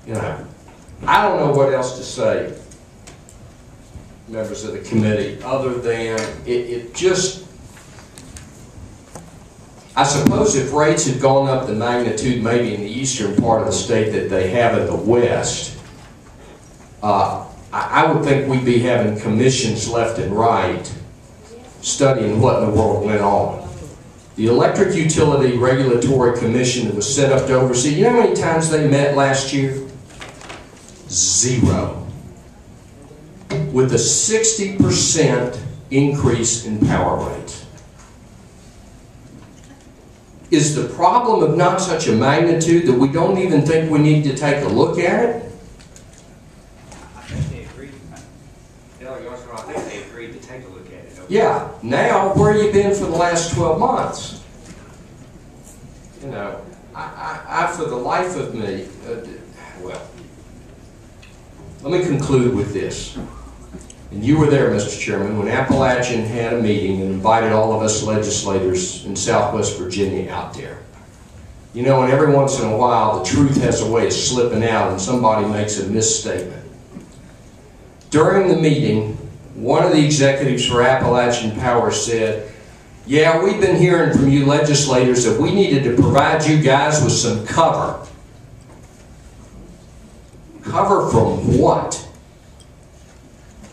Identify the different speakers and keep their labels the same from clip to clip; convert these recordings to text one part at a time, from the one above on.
Speaker 1: You know, I don't know what else to say, members of the committee, other than it just, I suppose if rates had gone up the magnitude maybe in the eastern part of the state that they have in the west, I would think we'd be having commissions left and right studying what in the world went on. The Electric Utility Regulatory Commission that was set up to oversee, you know how many times they met last year? 0. With a 60% increase in power rates. Is the problem of not such a magnitude that we don't even think we need to take a look at it?
Speaker 2: I think they agreed. I think they agreed to take a look at it. Okay.
Speaker 1: Yeah. Now, where you been for the last 12 months? You know, I for the life of me, well, let me conclude with this. And you were there, Mr. Chairman, when Appalachian had a meeting and invited all of us legislators in Southwest Virginia out there. You know, and every once in a while, the truth has a way of slipping out and somebody makes a misstatement. During the meeting, one of the executives for Appalachian Power said, yeah, we've been hearing from you legislators that we needed to provide you guys with some cover. Cover from what?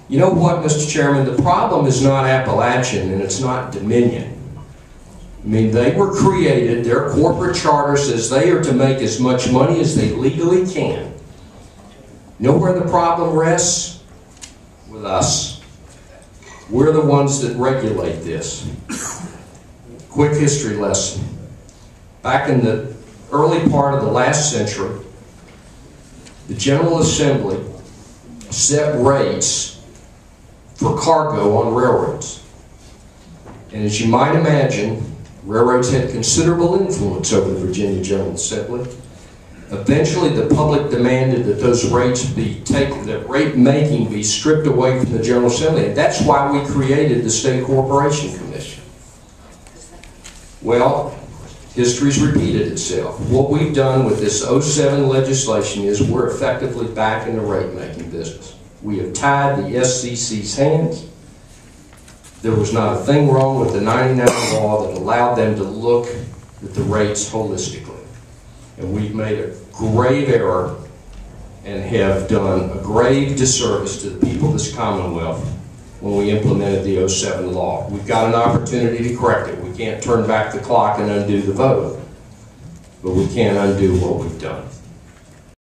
Speaker 1: You know what, Mr. Chairman, the problem is not Appalachian and it's not Dominion. I mean, they were created, their corporate charter says they are to make as much money as they legally can. You know where the problem rests? With us. We're the ones that regulate this. Quick history lesson. Back in the early part of the last century, the General Assembly set rates for cargo on railroads. And as you might imagine, railroads had considerable influence over the Virginia General Assembly. Eventually, the public demanded that those rates be taken, that rate making be stripped away from the General Assembly. And that's why we created the State Corporation Commission. Well, history's repeated itself. What we've done with this 07 legislation is we're effectively back in the rate making business. We have tied the SCC's hands. There was not a thing wrong with the 99 law that allowed them to look at the rates holistically. And we've made a grave error and have done a grave disservice to the people of this Commonwealth when we implemented the 07 law. We've got an opportunity to correct it. We can't turn back the clock and undo the vote, but we can't undo what we've done.